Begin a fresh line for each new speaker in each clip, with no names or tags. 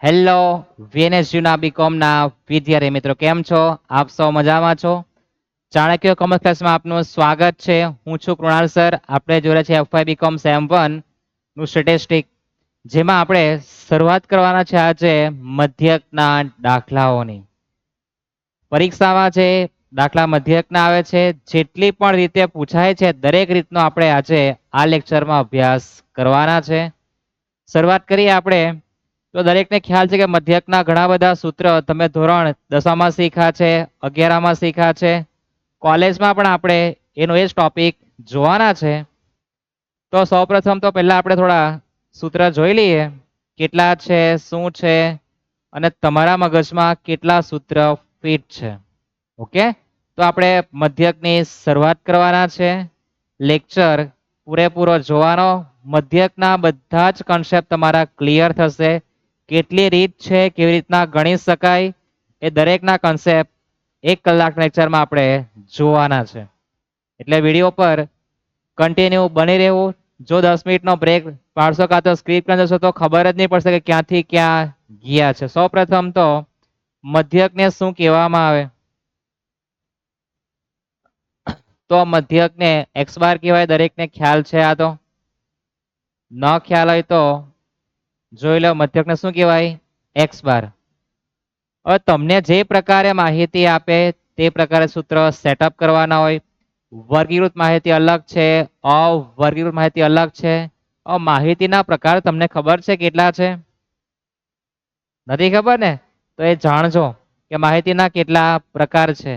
Hello વીએનએસયુના બીકોમના વિદ્યાર્થી મિત્રો કેમ છો? આપ સૌ મજામાં છો? ચાણક્ય કોમર્સ ક્લાસમાં આપનું સ્વાગત છે. હું છું કૃણાલ સર. આપણે જોડે છે એફવાય બીકોમ સેમ 1 નું સ્ટેટિસ્ટિક, જેમાં આપણે શરૂઆત કરવાના છે આજે મધ્યકના દાખલાઓની. પરીક્ષામાં જે દાખલા મધ્યકના આવે છે, જેટલી પણ રીતે પૂછાય છે દરેક રીતનો આપણે આજે આ લેક્ચરમાં અભ્યાસ કરવાના છે. શરૂઆત કરીએ આપણે તો દરેકને ખ્યાલ છે કે મધ્યકના ઘણા બધા સૂત્ર તમે ધોરણ 10માં શીખ્યા છે, 11માં શીખ્યા છે, કોલેજમાં પણ આપણે એનો એ જ ટોપિક જોવાના છે. તો સૌપ્રથમ તો પહેલા આપણે થોડા સૂત્ર જોઈ લઈએ, કેટલા છે, શું છે અને તમારા મગજમાં કેટલા સૂત્ર ફિટ છે. ઓકે, તો આપણે મધ્યકની શરૂઆત કરવાના છે. લેક્ચર પૂરેપૂરો જોવાનો, મધ્યકના બધા જ કન્સેપ્ટ તમારા ક્લિયર થશે. કેટલી રીત છે, કેવી રીતના ગણી શકાય, એ દરેકના કન્સેપ્ટ 1 કલાક લેક્ચરમાં આપણે જોવાના છે. એટલે વિડીયો પર કન્ટિન્યુ બની રહેવું. જો 10 મિનિટનો બ્રેક પાડશો કાં તો સ્ક્રીપ કરી જશો તો ખબર જ નહીં પડશે કે ક્યાંથી ક્યાં ગયા છે. સૌપ્રથમ તો મધ્યકને શું કહેવામાં આવે? તો મધ્યકને એક્સ બાર કહેવાય. દરેકને ખ્યાલ છે? આ તો ન ખ્યાલ હોય તો જોઈ લો, મધ્યકને શું કહેવાય? X bar. હવે તમને જે પ્રકારે માહિતી આપે તે પ્રકારે સૂત્ર સેટઅપ કરવાના હોય. વર્ગીકૃત માહિતી અલગ છે, અવર્ગીકૃત માહિતી અલગ છે. માહિતીના પ્રકાર તમને ખબર છે કેટલા છે? નથી ખબર ને? તો એ જાણજો કે માહિતીના કેટલા પ્રકાર છે.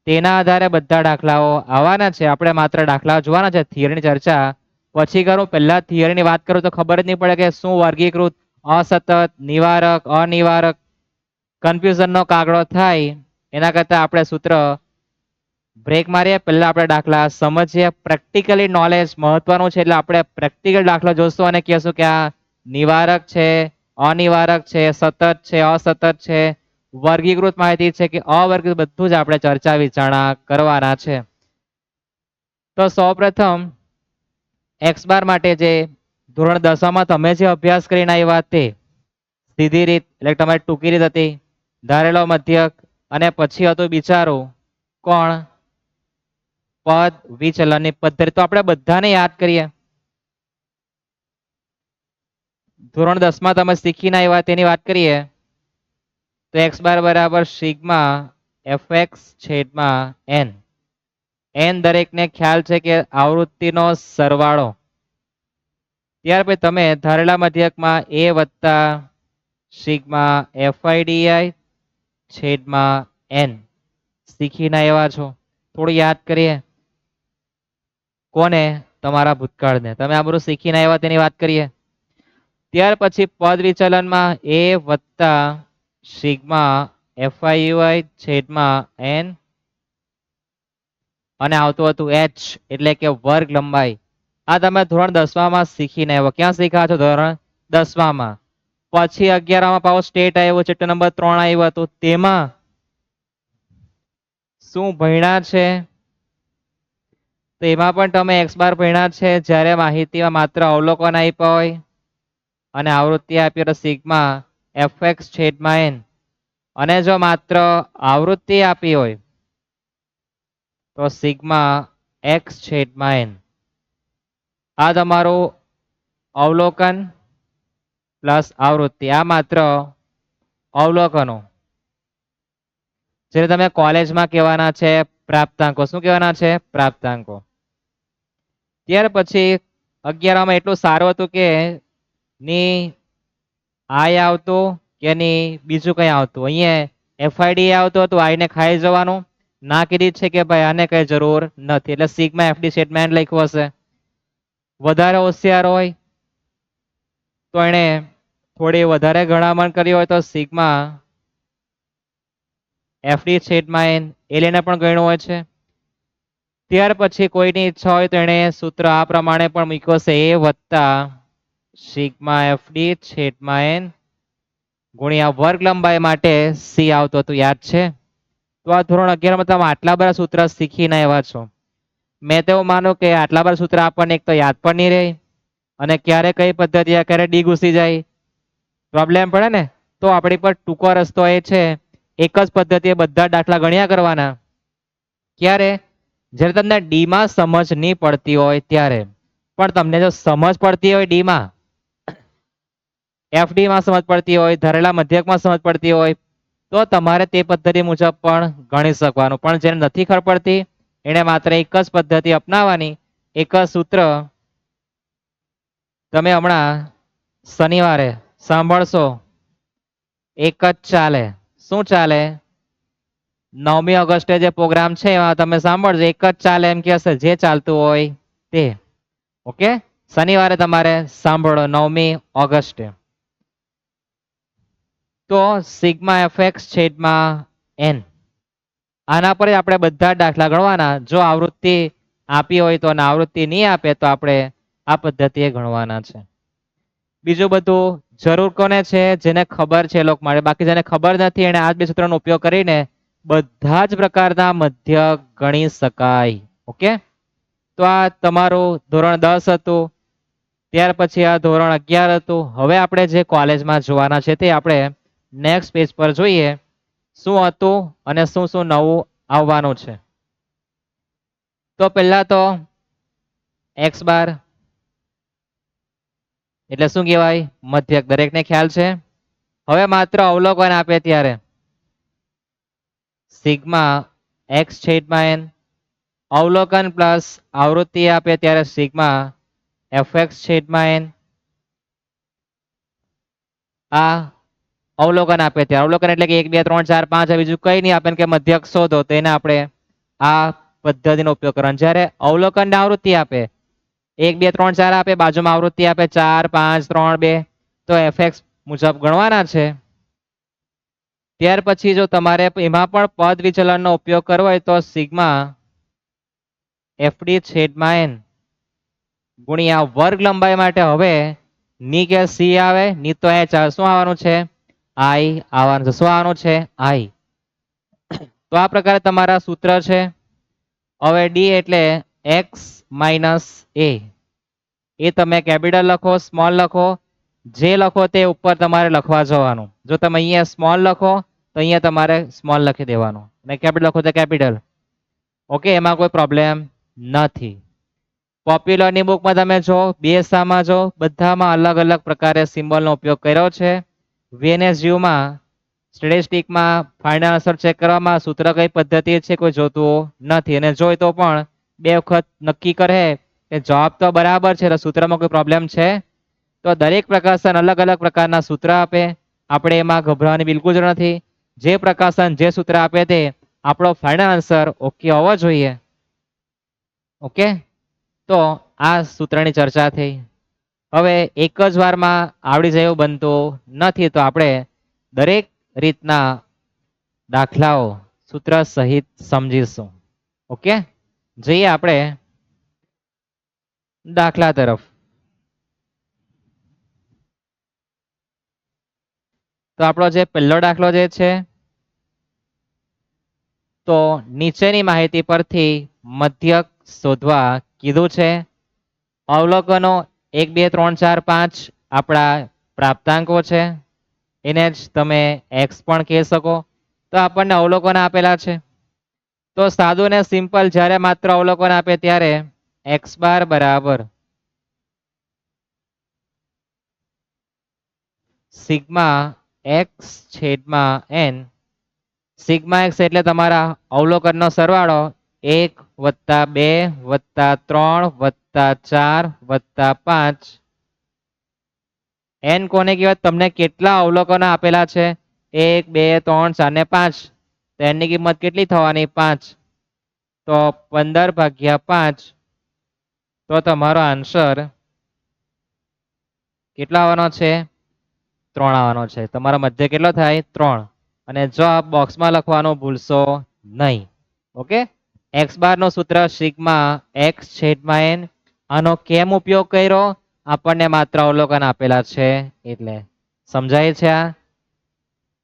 તેના આધારે બધા દાખલાઓ આવવાના છે. આપણે માત્ર દાખલાઓ જોવાના છે, થિયરીની ચર્ચા પછી કરું. પહેલા થિયરીની વાત કરું તો ખબર જ નહીં પડે કે શું વર્ગીકૃત, અસતત, નિવારક, અનિવારક, કન્ફ્યુઝનનો કાગડો થાય. એના કરતાં આપણે સૂત્ર બ્રેક મારીએ, પહેલા આપણે દાખલા સમજીએ. પ્રેક્ટિકલી નોલેજ મહત્વનું છે, એટલે આપણે પ્રેક્ટિકલ દાખલો જોશું અને કહેશું કે આ નિવારક છે, અનિવારક છે, સતત છે, અસતત છે, વર્ગીકૃત માહિતી છે કે અવર્ગીકૃત, બધું જ આપણે ચર્ચા વિચારણા કરવાના છે. તો સૌપ્રથમ એક્સ બાર માટે જે ધોરણ 10માં તમે જે અભ્યાસ કરીને આવ્યા તે સીધી રીત, એટલે તમારી ટૂંકી રીત હતી, ધારેલો મધ્યક, અને પછી હતું બિચારું કોણ? પદ વિચલનની પદ્ધતિ. તો આપણે બધાને યાદ કરીએ. ધોરણ 10માં તમે શીખીને આવ્યા તેની વાત કરીએ તો એક્સ બાર બરાબર સિગ્મા એફએક્સ છેદમાં એન. એન દરેકને ખ્યાલ છે કે આવૃત્તિનો સરવાળો. ત્યાર પછી તમે ધારેલા મધ્યકમાં એ વત્તા સિગ્મા એફઆઈડીઆઈ છેદમાં એન શીખીને આવ્યા છો. થોડું યાદ કરીએ. કોને? તમારા ભૂતકાળને. તમે આ બધું શીખીને આવ્યા તેની વાત કરીએ. ત્યાર પછી પદ વિચલનમાં એ વત્તા સિગ્મા એફઆઈયુઆઈ છેદમાં એન, અને આવતું હતું એચ એટલે કે વર્ગ લંબાઈ. આ તમે ધોરણ 10માં શીખીને આવ્યો. ક્યાં શીખ્યા છો? ધોરણ 10માં. પછી 11માં પાછો સ્ટેટ આવ્યો, ચેપ્ટર નંબર 3 આવ્યું હતું. તેમાં શું ભણ્યા છે? તો એમાં પણ તમે એક્સ બાર ભણ્યા છે, જ્યારે માહિતીમાં માત્ર અવલોકન આપ્યા હોય અને આવૃત્તિ આપી તો સિગ્મા એફએક્સ છેદમાં એન, અને જો માત્ર આવૃત્તિ આપી હોય તો સિગ્મા એક્સ છેદમાં એન. આ તમારું અવલોકન પ્લસ આવૃત્તિ. આ માત્ર અવલોકનો, જેને તમે કોલેજમાં કહેવાના છે પ્રાપ્તાંકો. શું કહેવાના છે? પ્રાપ્તાંકો. ત્યાર પછી 11માં એટલું સારું હતું કે ની આઈ આવતું કે ની બીજું કંઈ આવતું. અહીંયા એફઆઈડી આવતું હતું, આઈને ખાઈ જવાનું. ના કીધી છે કે ભાઈ આને કઈ જરૂર નથી, એટલે સિગ્મા એફડી સ્ટેટમેન્ટ લખ્યું હશે. વધારે હોશિયાર હોય તો એને થોડી વધારે ગણામણ કરી હોય તો સિગ્મા એફડી છેદમાં એન એ લઈને પણ ગણ્યું હોય છે. ત્યાર પછી કોઈની ઈચ્છા હોય તો એને સૂત્ર આ પ્રમાણે પણ મૂક્યો છે, એ વત્તા સિગ્મા એફડી છેદમાં એન ગુણ્યા વર્ગ લંબાઈ માટે સી આવતું હતું. યાદ છે? તો આ ધોરણ 11માં તમે આટલા બધા સૂત્ર શીખીને આવ્યા છો. મેં તો એવું માનું કે આટલા બધા સૂત્ર આપણને એક તો યાદ પણ નહીં રહે, અને ક્યારે કઈ પદ્ધતિ ક્યારે ડી ઘૂસી જાય, પ્રોબ્લેમ પડે ને. તો આપણી પર ટૂંકો રસ્તો એ છે, એક જ પદ્ધતિએ બધા દાખલા ગણ્યા કરવાના. ક્યારે? જ્યારે તમને ડી માં સમજ નહીં પડતી હોય ત્યારે. પણ તમને જો સમજ પડતી હોય ડી માં, એફડી માં સમજ પડતી હોય, ધરેલા મધ્યકમાં સમજ પડતી હોય, તો તમારે તે પદ્ધતિ મુજબ પણ ગણી શકવાનું. પણ જેને નથી ખબર પડતી એને માત્ર એક જ પદ્ધતિ અપનાવવાની, એક જ સૂત્ર. તમે હમણાં શનિવારે સાંભળશો, એક જ ચાલે. શું ચાલે? 9મી ઓગસ્ટે જે પ્રોગ્રામ છે એમાં તમે સાંભળજો, એક જ ચાલે એમ કહેશે, જે ચાલતું હોય તે. ઓકે, શનિવારે તમારે સાંભળો 9મી ઓગસ્ટે. તો સિગ્મા એફએક્સ છેદમાં એન, આના પર આપણે બધા દાખલા ગણવાના. જો આવૃત્તિ આપી હોય તો, અને આવૃત્તિ નહીં આપે તો આપણે આ પદ્ધતિએ ગણવાના છે. બીજું બધું જરૂર કોને છે? જેને ખબર છે એ લોકો માટે. બાકી જેને ખબર નથી એને આ જ બે સૂત્રનો ઉપયોગ કરીને બધા જ પ્રકારના મધ્યક ગણી શકાય. ઓકે, તો આ તમારું ધોરણ 10 હતું. ત્યાર પછી આ ધોરણ 11 હતું. હવે આપણે જે કોલેજમાં જોવાના છે તે આપણે નેક્સ્ટ પેજ પર જોઈએ શું હતું અને શું શું નવું આવવાનું છે. તો પહેલા તો એક્સ બાર એટલે શું કહેવાય? મધ્યક. દરેકને ખ્યાલ છે. હવે માત્ર અવલોકન આપે ત્યારે સિગ્મા એક્સ છેદમાં એન, અવલોકન પ્લસ આવૃત્તિ આપે ત્યારે સિગ્મા એફએક્સ છેદમાં એન. આ અવલોકન આપે ત્યારે, અવલોકન એટલે કે 1 2 3 4 5, બીજું કઈ નહીં આપે કે મધ્યક શોધો, તો એને આપણે આ પદ્ધતિનો ઉપયોગ કરવાનો. જ્યારે અવલોકન ને આવૃત્તિ આપે 1 2 3 4 આપે, બાજુમાં આવૃત્તિ આપે 4 5 3 2, તો એફએક્સ મુજબ ગણવાના છે. ત્યાર પછી જો તમારે એમાં પણ પદ વિચલનનો ઉપયોગ કરવો હોય તો સિગ્મા એફડી છેદમાં એન ગુણ્યા વર્ગ લંબાઈ માટે હવે ની કે સી આવે, ની તો એચ આવે. શું આવવાનું છે? આઈ આવવાનું છે. શું આવવાનું છે? આઈ. તો આ પ્રકારે તમારા સૂત્ર છે. હવે ડી એટલે એક્સ માઇનસ એ તમે કેપિટલ લખો, સ્મોલ લખો, જે લખો તે ઉપર તમારે લખવા જવાનું. જો તમે અહીંયા સ્મોલ લખો તો અહીંયા તમારે સ્મોલ લખી દેવાનું, અને કેપિટલ લખો તો કેપિટલ. ઓકે, એમાં કોઈ પ્રોબ્લેમ નથી. પોપ્યુલરની બુકમાં તમે જો, બીએસઆમાં જો, બધામાં અલગ અલગ પ્રકારે સિમ્બોલનો ઉપયોગ કર્યો છે. વીએનએસયુમાં સ્ટેટિસ્ટિકમાં ફાઇનલ આન્સર ચેક કરવામાં સૂત્ર કઈ પદ્ધતિ છે કોઈ જોતું નથી, અને જોઈ તો પણ બે વખત નક્કી કરે કે જવાબ તો બરાબર છે, સૂત્રમાં કોઈ પ્રોબ્લેમ છે. તો દરેક પ્રકાશન અલગ અલગ પ્રકારના સૂત્ર આપે, આપણે એમાં ગભરાવાની બિલકુલ જરૂર નથી. જે પ્રકાશન જે સૂત્ર આપે તે આપણો ફાઇનલ આન્સર ઓકે હોવો જોઈએ. ઓકે, તો આ સૂત્રની ચર્ચા થઈ. હવે એક જ વારમાં આવડી જાય એવું બનતું નથી, તો આપણે દરેક રીતના દાખલાઓ સૂત્ર સહિત સમજીશું. ઓકે, જઈએ આપણે દાખલા તરફ. તો આપણો જે પહેલો દાખલો જે છે, તો નીચેની માહિતી પરથી મધ્યક શોધવા કીધું છે. અવલોકનો 1 2 3 4 5 આપણા પ્રાપ્તાંકો છે, એને જ તમે એક્સ પણ કહી શકો. તો આપણને અવલોકન આપેલા છે. તો સાદું ને સિમ્પલ, જ્યારે માત્ર અવલોકન આપે ત્યારે એક્સ બાર બરાબર સિગ્મા એક્સ છેદમાં એન. સિગ્મા એક્સ એટલે તમારા અવલોકનનો સરવાળો 1 + 2 + 3 + 4 + 5. એન કોને કહેવાય? તમને કેટલા અવલોકનો આપેલા છે? 1 2 3 4 ને 5. તો એની કિંમત કેટલી થવાની? 5. તો 15/5. તો તમારો આન્સર કેટલો આવવાનો છે? 3 આવવાનો છે. તમારો મધ્ય કેટલો થાય? 3. અને જવાબ બોક્સમાં લખવાનું ભૂલશો નહીં. ઓકે, એક્સ બાર નો સૂત્ર સિગ્મા એક્સ છેદમાં એન. આનો કેમ ઉપયોગ કર્યો? આપણને માત્ર અવલોકન આપેલા છે એટલે. સમજાય છે? આ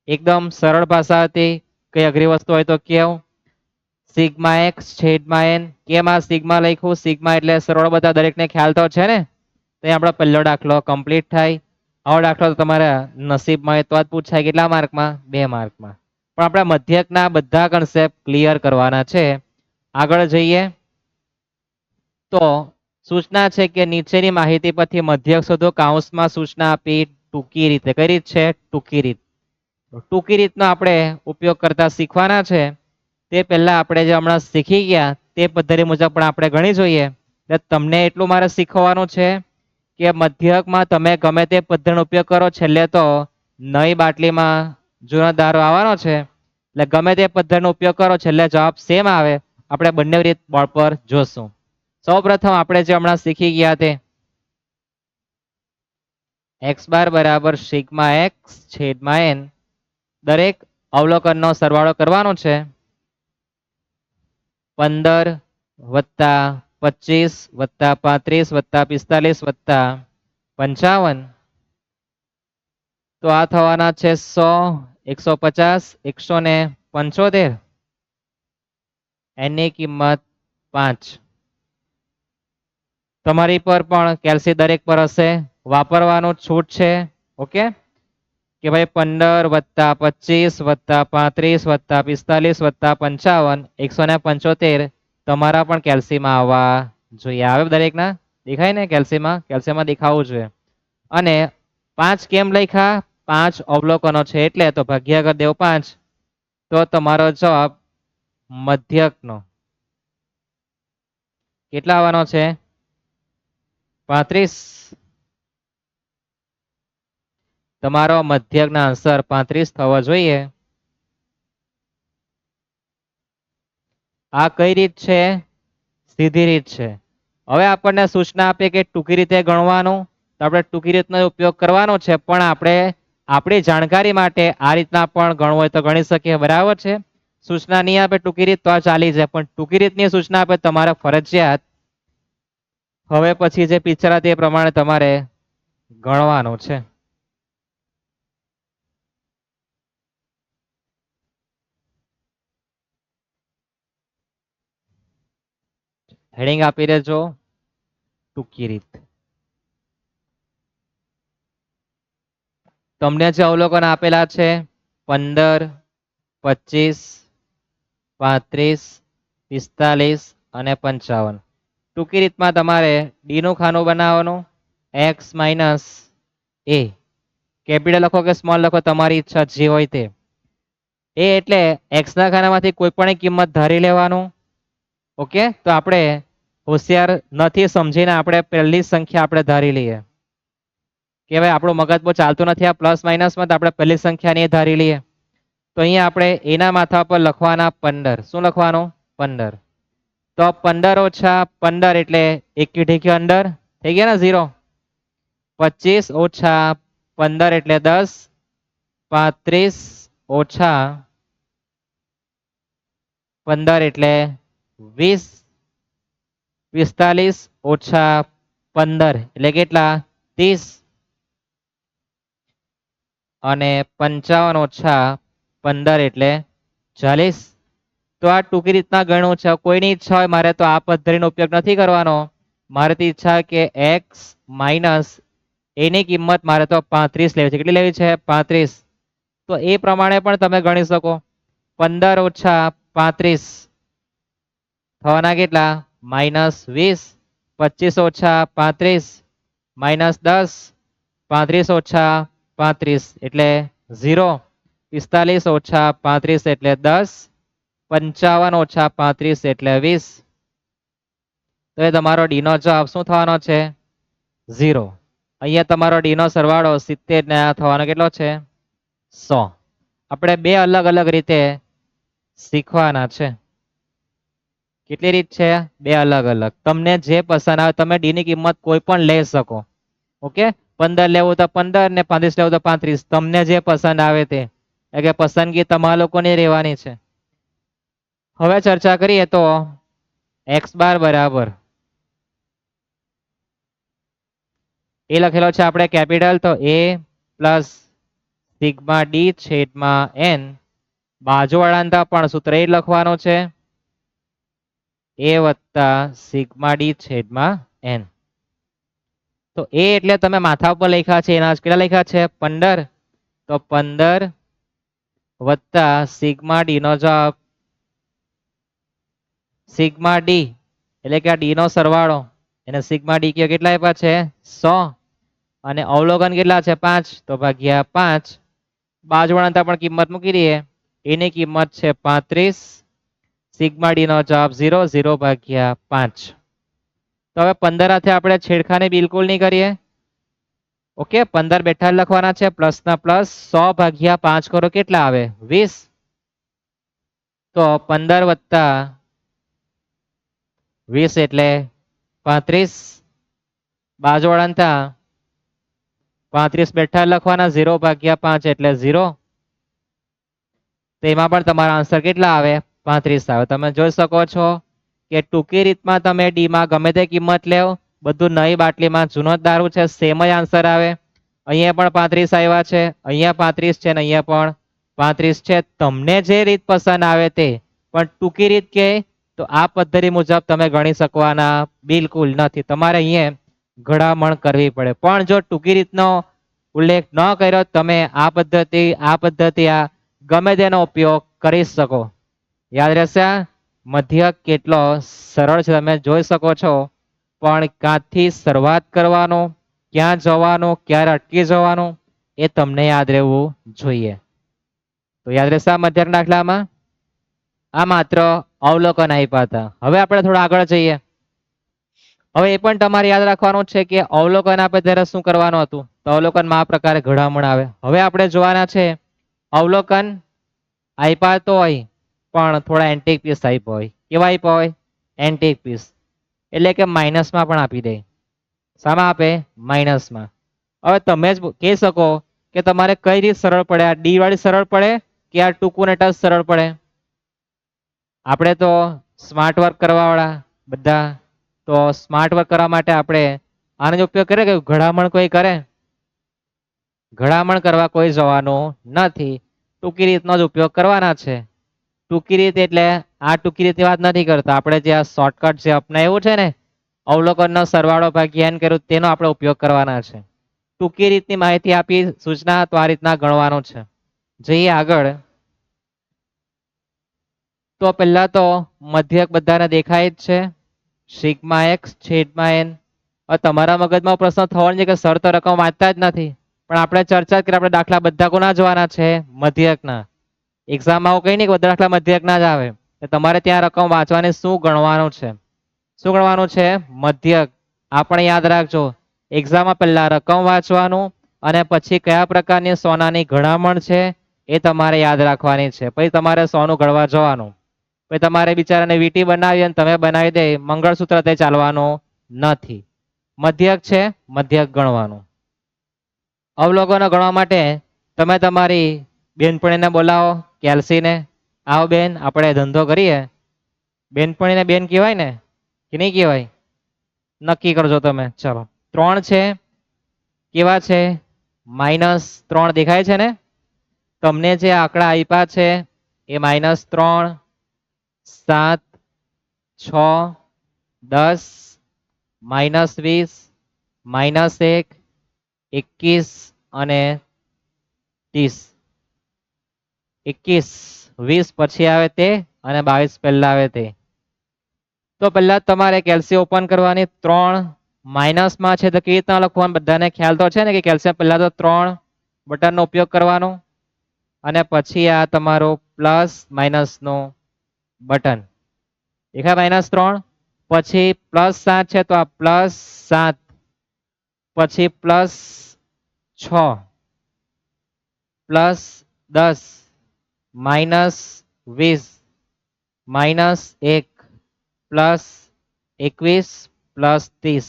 એકદમ સરળ ભાષા હતી. કઈ અઘરી વસ્તુ હોય તો કેવું. સિગ્મા એક્સ છેદમાં એન. કેમ આ સિગ્મા લખ્યું? સિગ્મા એટલે સરળ, બધા દરેકને ખ્યાલ તો છે ને. તો આપણો પહેલો દાખલો કમ્પ્લીટ થાય. આવો દાખલો તો તમારા નસીબમાં હોય તો જ પૂછાય. કેટલા માર્કમાં? 2 માર્કમાં. પણ આપણે મધ્યકના બધા કન્સેપ્ટ ક્લિયર કરવાના છે. આગળ જઈએ તો સૂચના છે કે નીચેની માહિતી પરથી મધ્યક શોધો. કૌંસમાં સૂચના આપી ટૂંકી રીતે. કઈ રીત છે? ટૂંકી રીત. ટૂંકી રીતનો આપણે ઉપયોગ કરતા શીખવાના છે. તે પહેલા આપણે જે હમણાં શીખી ગયા તે પદ્ધતિ મુજબ પણ આપણે ગણી જોઈએ. એટલે તમને એટલું મારે શીખવાનું છે કે મધ્યકમાં તમે ગમે તે પદ્ધતિનો ઉપયોગ કરો, છેલ્લે તો નવી બાટલીમાં જૂનો દારૂ આવવાનો છે. એટલે ગમે તે પદ્ધતિનો ઉપયોગ કરો, છેલ્લે જવાબ સેમ આવે. આપણે બંને રીત બોર્ડ પર જોશું. સૌપ્રથમ આપણે જે હમણાં શીખી ગયા તે x બાર બરાબર સિગ્મા એક્સ છેદમાં n, દરેક અવલોકનનો સરવાળો કરવાનો છે. 15 વત્તા 25 વત્તા 35 વત્તા 45 વત્તા 55, તો આ થવાના છે 100, 150, 175. એની કિંમત 5. તમારી પર પણ કેલ્સી દરેક પર હશે, વાપરવાનું છૂટ છે. ઓકે કે ભાઈ 15 વત્તા 25 વત્તા 35 વત્તા 45 વત્તા 55, 175 તમારા પણ કેલ્સીમાં આવવા જોઈએ. આવે દરેકના? દેખાય ને? કેલ્સીમાં દેખાવું જોઈએ. અને 5 કેમ લખ્યા? 5 અવલોકનો છે એટલે, તો ભાગ્યા કરી દેવો 5. તો તમારો જવાબ મધ્યકનો કેટલા આવવાનો છે? 35. તમારો મધ્યકના આન્સર 35 થવો જોઈએ. આ કઈ રીત છે? સીધી રીત છે. હવે આપણને સૂચના આપે કે ટૂંકી રીતે ગણવાનું, તો આપણે ટૂંકી રીતનો ઉપયોગ કરવાનો છે. પણ આપણે આપણી જાણકારી માટે આ રીતના પણ ગણવું હોય તો ગણી શકીએ. બરાબર છે. સૂચના નહીં આપે ટૂંકી રીત તો આ ચાલી જાય, પણ ટૂંકી રીતની સૂચના આપે તમારે ફરજિયાત હવે પછી જે પિક્ચર તે પ્રમાણે તમારે ગણવાનું છે. હેડિંગ આપી દેજો ટૂંકી રીત. તમને જે અવલોકન આપેલા છે 15, 25, 35, 45 અને 55, ટૂંકી રીતમાં તમારે ડી નું ખાનું બનાવવાનું. x માઇનસ a, કેપિટલ લખો કે સ્મોલ લખો, તમારી ઈચ્છા જે હોય તે. એ એટલે x ના ખાનામાંથી કોઈ પણ કિંમત ધારી લેવાનું. ઓકે, તો આપણે હોશિયાર નથી સમજીને આપણે પહેલી સંખ્યા આપણે ધારી લઈએ કે ભાઈ આપણું મગજ બહુ ચાલતું નથી આ પ્લસ માઇનસમાં, તો આપણે પહેલી સંખ્યા ને ધારી લઈએ. તો અહીંયા આપણે એના માથા પર લખવાના 15. શું લખવાનું? 15. તો 15 ઓછા 15 એટલે એકી ઠીકી અંદર થઈ ગયા ને 0. 25 ઓછા 15 એટલે 10. 35 ઓછા 15 એટલે 20. 45 ઓછા 15 એટલે કેટલા? 30. અને 55 ઓછા 15 એટલે 40. તો આ ટૂંકી રીતના ગણવું છે. કોઈની ઈચ્છા હોય મારે તો આ પદ્ધતિનો ઉપયોગ નથી કરવાનો, મારે તો ઈચ્છા કે x માઇનસ એની કિંમત મારે તો 35 લેવી છે. કેટલી લેવી છે? 35. તો એ પ્રમાણે પણ તમે ગણી શકો. 15 ઓછા 35 થવાના કેટલા? -20. 25 ઓછા 35 -10. 35 ઓછા 35 એટલે 0. 45 ઓછા 35 એટલે 10. 55 ઓછા 35 એટલે 20. તો એ તમારો ડી નો જવાબ શું થવાનો છે? 0. અહીંયા તમારો ડી નો સરવાળો 70 ને આ થવાનો કેટલો છે? 100. આપણે બે અલગ અલગ રીતે શીખવાના છે. કેટલી રીત છે? બે અલગ અલગ. તમને જે પસંદ આવે તમે ડી ની કિંમત કોઈ પણ લઈ શકો. ઓકે, 15 લેવું તો 15 ને 35 લેવું તો 35. તમને જે પસંદ આવે તે, એટલે કે પસંદગી તમારા લોકોની રહેવાની છે. હવે ચર્ચા કરીએ તો x બાર બરાબર એ લખેલો છે આપણે કેપિટલ, તો a પ્લસ સિગ્મા ડી છેદમાં n. બાજુવાળા પણ સૂત્ર એ લખવાનું છે, a વત્તા સિગ્મા ડી છેદમાં n. તો એ એટલે તમે માથા ઉપર લખ્યા છે એના કેટલા લખ્યા છે 15, તો 15 વત્તા સિગ્મા ડી નો જવાબ સિગ્મા ડી એટલે કે આ ડી નો સરવાળો એને સિગ્મા ડી કેટલા આપ્યા છે 100 અને અવલોકન કેટલા છે 5, તો ભાગ્યા 5, બાજુવાળા પણ કિંમત મૂકી દઈએ, એની કિંમત છે 35, સિગ્મા ડી નો જવાબ 0, 0 ભાગ્યા 5. તો હવે 15 હાથે આપણે છેડખાની બિલકુલ નહીં કરીએ. ઓકે, 15 બેઠા લખવાના છે, પ્લસ ના પ્લસ, 100 ભાગ્યા 5 કરો કેટલા આવે 20, તો 15 વત્તા 20 એટલે 35, બાજુવાળા 35 બેઠા લખવાના, 0 ભાગ્યા 5 એટલે 0, તેમાં પણ તમારા આન્સર કેટલા આવે 35 આવે. તમે જોઈ શકો છો કે ટૂંકી રીતમાં તમે ડી માં ગમે તે કિંમત લેવ, બધું નવી બાટલીમાં જૂનો જ દારૂ છે, સેમ જ આન્સર આવે. અહીંયા પણ 35 આવ્યા છે, અહીંયા 35 છે ને અહીંયા પણ 35 છે. તમને જે રીત પસંદ આવે તે, પણ ટૂંકી રીત કે તો આ પદ્ધતિ મુજબ તમે ગણી શકવાના બિલકુલ નથી, તમારે અહીંયા ઘડામણ કરવી પડે. પણ જો ટૂંકી રીતનો ઉલ્લેખ ન કર્યો, તમે આ પદ્ધતિ આ ગમે તેનો ઉપયોગ કરી શકો. યાદ રહેશે, મધ્યક કેટલો સરળ છે તમે જોઈ શકો છો, પણ ક્યાંથી શરૂઆત કરવાનો, ક્યાં જવાનું, ક્યારે અટકી જવાનું, એ તમને યાદ રહેવું જોઈએ. તો યાદ રહેશે આ મધ્યક દાખલામાં આ માત્ર અવલોકન આપ્યા હતા. હવે આપણે થોડા આગળ જઈએ. હવે એ પણ તમારે યાદ રાખવાનું છે કે અવલોકન આપે ત્યારે શું કરવાનું હતું, તો અવલોકનમાં આ પ્રકારે ઘડામણ આવે. હવે આપણે જોવાના છે અવલોકન આપ્યા તો હોય પણ થોડા એન્ટિક પીસ આપ્યો હોય. કેવા આપ્યા હોય એન્ટિક પીસ, એટલે કે માઇનસમાં પણ આપી દે. શામાં આપે માઇનસમાં. હવે તમે જ કહી શકો કે તમારે કઈ રીત સરળ પડે, આ ડી વાળી સરળ પડે કે આ ટૂંકું ને ટચ સરળ પડે. આપણે તો સ્માર્ટ વર્ક કરવા વાળા બધા, તો સ્માર્ટ વર્ક કરવા માટે આપણે આનો જ ઉપયોગ કરીએ કે ઘડામણ કોઈ કરે, ઘડામણ કરવા કોઈ જવાનું નથી, ટૂંકી રીતનો જ ઉપયોગ કરવાના છે. ટૂંકી રીત એટલે આ ટૂંકી રીતની વાત નથી કરતા, આપણે જે આ શોર્ટકટ જે અપનાવ્યું છે ને અવલોકનનો સરવાળો ભાગ્યા n કર્યું તેનો આપણે ઉપયોગ કરવાના છે. ટૂંકી રીતની માહિતી આપી સૂચના, તો આ રીતના ગણવાનું છે. જઈએ આગળ. તો પહેલા તો મધ્યક બધાને દેખાય જ છે, સિગ્મા એક્સ છેદમાં એન. તમારા મગજમાં પ્રશ્ન થવાનો છે કે સર તો રકમ વાંચતા જ નથી, પણ આપણે ચર્ચા કરી, આપણે દાખલા બધા કોના જોવાના છે મધ્યકના. એક્ઝામમાં આવું કઈ નહીં કે બધા દાખલા મધ્યકના જ આવે, તમારે ત્યાં રકમ વાંચવાની શું ગણવાનું છે, શું ગણવાનું છે મધ્યક. આપણે યાદ રાખજો, એક્ઝામમાં પહેલા રકમ વાંચવાનું અને પછી કયા પ્રકારની સોનાની ઘડામણ છે એ તમારે યાદ રાખવાની છે. પછી તમારે સોનું ગણવા જવાનું. પછી તમારે બિચારાને વીટી બનાવી અને તમે બનાવી દે મંગળસૂત્ર, તે ચાલવાનું નથી. મધ્યક છે, મધ્યક ગણવાનું. અવલોકનો ગણવા માટે તમે તમારી બેનપણીને બોલાવો, કેલ્સીને. આવો બેન, આપણે ધંધો કરીએ. બેનપણીને બેન કહેવાય ને કે નહીં કહેવાય, નક્કી કરજો તમે. ચલો, 3 છે, કેવા છે -3 દેખાય છે ને. તમને જે આંકડા આપ્યા છે એ -3, 7, 6, 10, -20, -1, 21 અને 30. 21, 20 પછી આવે તે અને 22 પહેલા આવે તે. તો પહેલા તમારે કેલ્સી ઓપન કરવાની. 3 માઇનસમાં છે તો કેવી રીતના લખવાનું, બધાને ખ્યાલ તો છે ને કે કેલ્શિયમ પહેલા તો 3 બટનનો ઉપયોગ કરવાનો અને પછી આ તમારો પ્લસ માઇનસનો બટન દેખાય. -3 પછી +7 છે તો આ +7, પછી +6, +10, -20, -1, +21, +30.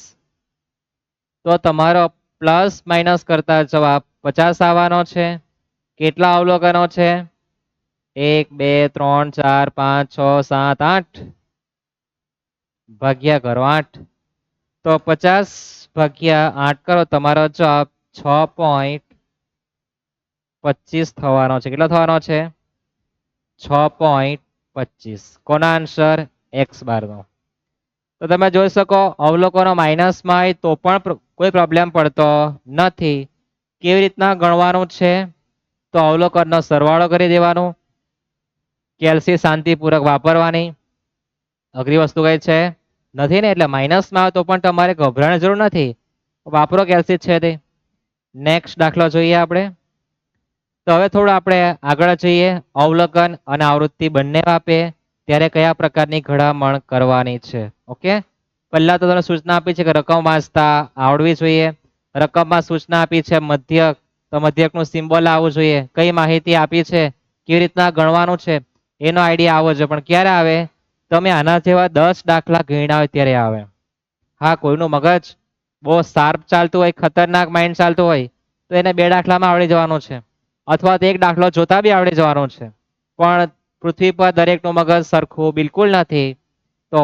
તો તમારો પ્લસ માઇનસ કરતા જવાબ 50 આવવાનો છે. કેટલા અવલોકનો છે 1, 2, 3, 4, 5, 6, 7, 8 ભાગ્યા કરો 8. તો 50 ભાગ્યા 8 કરો, તમારો જવાબ 6.25 થવાનો છે. કેટલો થવાનો છે 6.25. કોના આન્સર? x બાર નો. તો તમે જોઈ શકો અવલોકનો માઇનસમાં હોય તો પણ કોઈ પ્રોબ્લેમ પડતો નથી. કેવી રીતના ગણવાનું છે? તો અવલોકનનો સરવાળો કરી દેવાનો, કેલ્સી શાંતિપૂર્વક વાપરવાની. અઘરી વસ્તુ કઈ છે નથી ને, એટલે માઇનસમાં આવે તો પણ તમારે ગભરાવાની જરૂર નથી, વાપરો કેલ્સી છે તે. નેક્સ્ટ દાખલો જોઈએ આપણે. તો હવે થોડું આપણે આગળ જઈએ. અવલોકન અને આવૃત્તિ બંને આપે ત્યારે કયા પ્રકારની ઘડામણ કરવાની છે. ઓકે, પહેલા તો તમને સૂચના આપી છે કે રકમ વાંચતા આવડવી જોઈએ. રકમમાં સૂચના આપી છે મધ્યક, તો મધ્યકનું સિમ્બોલ આવવું જોઈએ. કઈ માહિતી આપી છે, કેવી રીતના ગણવાનું છે એનો આઈડિયા આવવો જોઈએ. પણ ક્યારે આવે? તમે આના જેવા 10 દાખલા ગણ્યા હોય ત્યારે આવે. હા, કોઈનું મગજ બહુ શાર્પ ચાલતું હોય, ખતરનાક માઇન્ડ ચાલતું હોય તો એને 2 દાખલામાં આવડી જવાનું છે, અથવા તો એક દાખલો જોતા બી આવડી જવાનું છે. પણ પૃથ્વી પર દરેકનું મગજ સરખું બિલકુલ નથી, તો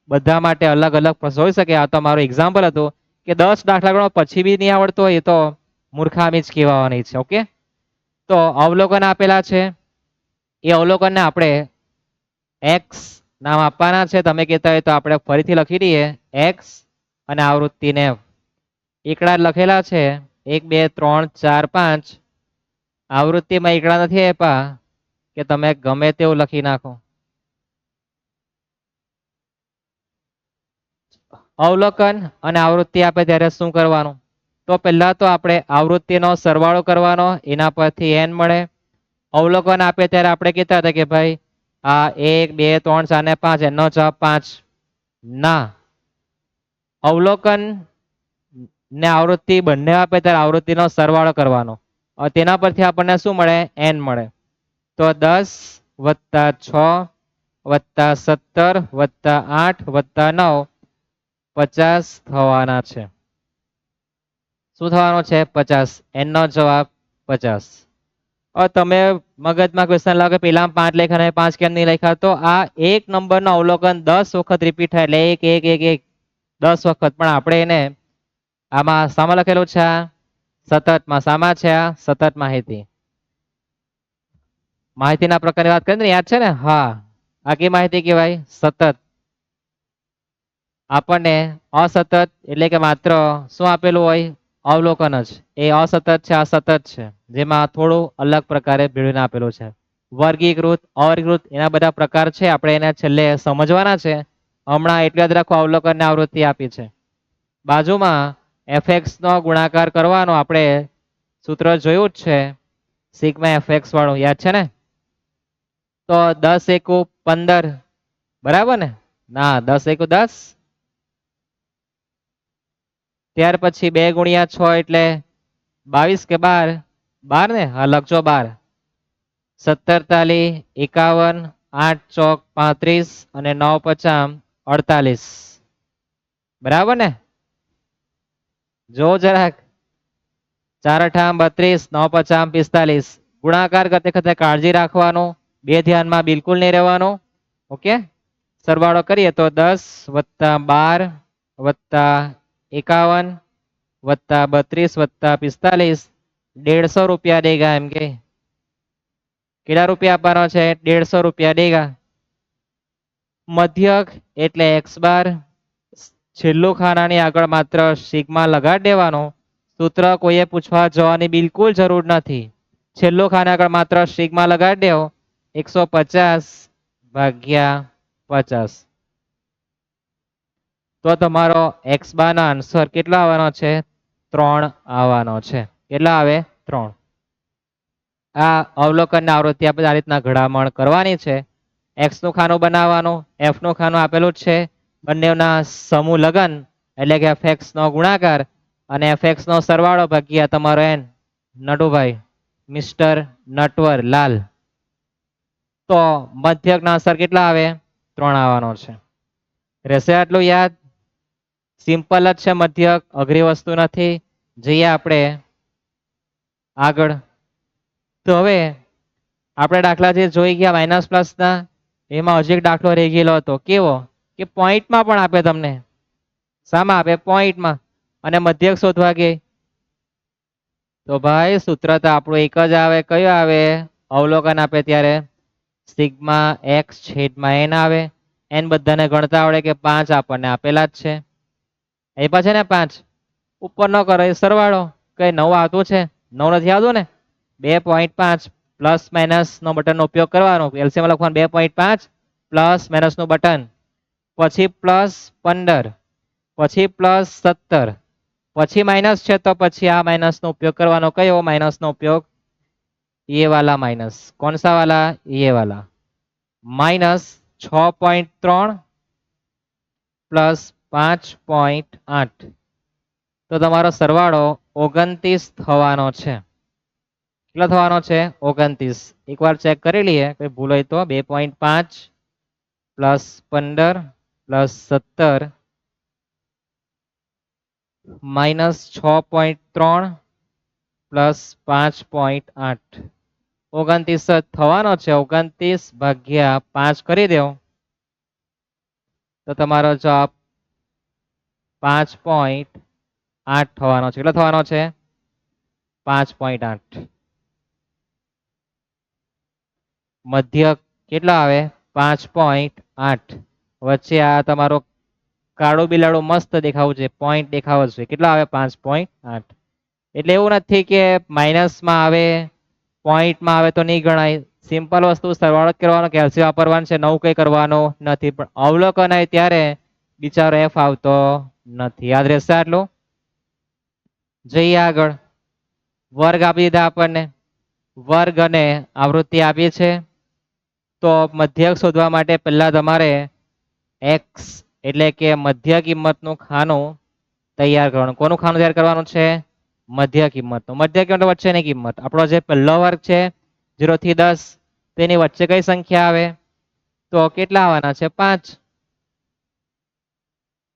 બધા માટે અલગ અલગ પ્રશ્ન હોઈ શકે. આ તો મારું એક્ઝામ્પલ હતું કે 10 દાખલા ગણો પછી બી નહીં આવડતો હોય તો મૂર્ખામી જ કહેવાની છે. ઓકે, તો અવલોકન આપેલા છે, એ અવલોકનને આપણે એક્સ નામ આપવાના છે. તમે કહેતા હોય તો આપણે ફરીથી લખી દઈએ એક્સ અને આવૃત્તિને એકડા લખેલા છે 1 2 3 4 5. આવૃત્તિમાં એકડા નથી આપ્યા કે તમે ગમે તેવું લખી નાખો. અવલોકન અને આવૃત્તિ આપે ત્યારે શું કરવાનું? તો પહેલા તો આપણે આવૃત્તિનો સરવાળો કરવાનો, એના પરથી n મળે. અવલોકન આપે ત્યારે આપણે કહેતા હતા કે ભાઈ આ 1 2 3 4 ને 5, એનો જવાબ 5 ના. અવલોકન ને આવૃત્તિ બંને આપે ત્યારે આવૃત્તિનો સરવાળો કરવાનો. તેના પરથી આપણને શું મળે? n મળે. તો 10 + 6 + 17 + 8 + 9 50 થવાના છે. શું થવાનું છે? 50. n નો જવાબ 50. તમે મગજમાં ક્વેશ્ચન લાગે પેલા 5 લખ્યા ને 5 કેમ નહીં લખ્યા? તો આ એક નંબરનો અવલોકન 10 વખત રિપીટ થાય એટલે 1 1 1 1 10 વખત. પણ આપણે એને આમાં શામાં લખેલું છે? સતતમાં. શામાં છે? આ સતત માહિતી. માહિતીના પ્રકારની વાત કરીને યાદ છે ને? હા, આ કઈ માહિતી કહેવાય? સતત. આપણને અસતત એટલે કે માત્ર શું આપેલું હોય? અવલોકન જ. એ અસતત છે, આ સતત છે, જેમાં થોડું અલગ પ્રકારે ભેળવીને આપેલું છે. વર્ગીકૃત, અવર્ગીકૃત એના બધા પ્રકાર છે, આપણે એને છેલ્લે સમજવાના છે. હમણાં એટલે જ રાખો અવલોકન ને આવૃત્તિ આપી છે. બાજુમાં fx નો ગુણાકાર કરવાનો આપણે સૂત્ર જોયું જ છે, સિગ્મા fx વાળું, યાદ છે ને? તો 10 એકુ 15, બરાબર ને? ના, 10 એકુ 10. ત્યાર પછી 2 × 6 એટલે 22 કે 12? 12 ને? હા, લખજો 12. 17 તાલી 51, 8 ચોક 35 અને 9 પચામ 48. બરાબર ને? જો જરાક. 4 અઠામ 32, 9 પચામ 45. ગુણાકાર કરતે વખતે કાળજી રાખવાનું, બે ધ્યાનમાં બિલકુલ નહીં રહેવાનું. ઓકે, સરવાળો કરીએ તો 10 + 12 + 51 + 32 + 45, 150 રૂપિયા દેગા. એમ કે કેટલા રૂપિયા આપવાનો છે? 150 રૂપિયા દેગા. મધ્યક એટલે x બાર, છેલ્લું ખાનાની આગળ માત્ર સિગ્મા લગાડી દેવાનો. સૂત્ર કોઈએ પૂછવા જવાની બિલકુલ જરૂર નથી. છેલ્લું ખાના આગળ માત્ર સિગ્મા લગાડી દેવો. 150 / 50. તો તમારો x બાર નો આન્સર કેટલો આવવાનો છે? 3 આવવાનો છે. કેટલા આવે? 3. આ અવલોકન આવૃત્તિ આપણે આ રીતના ઘડામણ કરવાની છે. x નું ખાનું બનાવવાનું, f નું ખાનું આપેલું જ છે, બંનેના સમૂહ લગન એટલે કે fx નો ગુણાકાર અને fx નો સરવાળો ભાગ્યા તમારો n. નટુભાઈ, મિસ્ટર નટવરલાલ. તો મધ્યકના આન્સર કેટલા આવે? 3 આવવાનો છે. રહેશે આટલું યાદ? સિમ્પલ જ છે મધ્યક, અઘરી વસ્તુ નથી. જઈએ આપણે આગળ. તો હવે આપણે દાખલા જે જોઈ ગયા માઇનસ પ્લસ ના, એમાં હજી એક દાખલો રહી ગયેલો હતો. કેવો? કે પોઈન્ટમાં પણ આપે તમને. શામાં આપે? પોઈન્ટમાં. અને મધ્યક શોધવા કે તો ભાઈ સૂત્ર તો આપણું એક જ આવે. કયું આવે? અવલોકન આપે ત્યારે સિગ્મા x/n આવે. એન બધાને ગણતા આવડે કે 5 આપણને આપેલા જ છે. એ પાછે ને 5 ઉપર ન કરો એ સરવાળો કઈ 9 આવતું છે 9 નથી આવતું ને 2.5 પ્લસ માઇનસ નો બટન નો ઉપયોગ કરવાનો એલસીએમ લખવાનું 2.5 પ્લસ માઇનસ નું બટન પછી પ્લસ 15 પછી પ્લસ 17 પછી માઇનસ છે તો પછી આ માઇનસ નો ઉપયોગ કરવાનો કયો માइनस નો ઉપયોગ ये वाला माइनस कौन सा वाला ये वाला -6.3 प्लस 5.8 તો તમારો સરવાળો 29 થવાનો છે. કેટલો થવાનો છે 29. એકવાર ચેક કરી લઈએ કોઈ ભૂલ હોય તો 2.5 પ્લસ 15 પ્લસ 17 માઇનસ 6.3 પ્લસ 5.8 29 જ થવાનો છે. 29 ભાગ્યા 5 કરી દો તો તમારો જવાબ 5.8 થવાનો છે. કેટલો થવાનો છે 5.8. મધ્યક કેટલા આવે 5.8. વચ્ચે આ તમારો કાળો બિલાડો મસ્ત દેખાવું છે પોઈન્ટ દેખાવો છે કેટલા આવે 5.8. એટલે એવું નથી કે માઇનસમાં આવે પોઈન્ટમાં આવે તો નહીં ગણાય. સિમ્પલ વસ્તુ સરવાળો જ કરવાનો કેલ્શિયમ વાપરવાનું છે નવું કંઈ કરવાનું નથી. પણ અવલોકન આવે ત્યારે બિચારો એફ આવતો નથી. યાદ રહેશે આટલું. જઈએ આગળ. વર્ગ આપી દીધા આપણને વર્ગ અને આવૃત્તિ આપી છે. તો મધ્યક શોધવા માટે પહેલા તમારે એક્સ એટલે કે મધ્ય કિંમતનું ખાનું તૈયાર કરવાનું. કોનું ખાનું તૈયાર કરવાનું છે મધ્ય કિંમતનું. મધ્ય કિંમત વચ્ચેની કિંમત આપણો જે પહેલો વર્ગ છે 0 થી 10 તેની વચ્ચે કઈ સંખ્યા આવે તો કેટલા આવવાના છે 5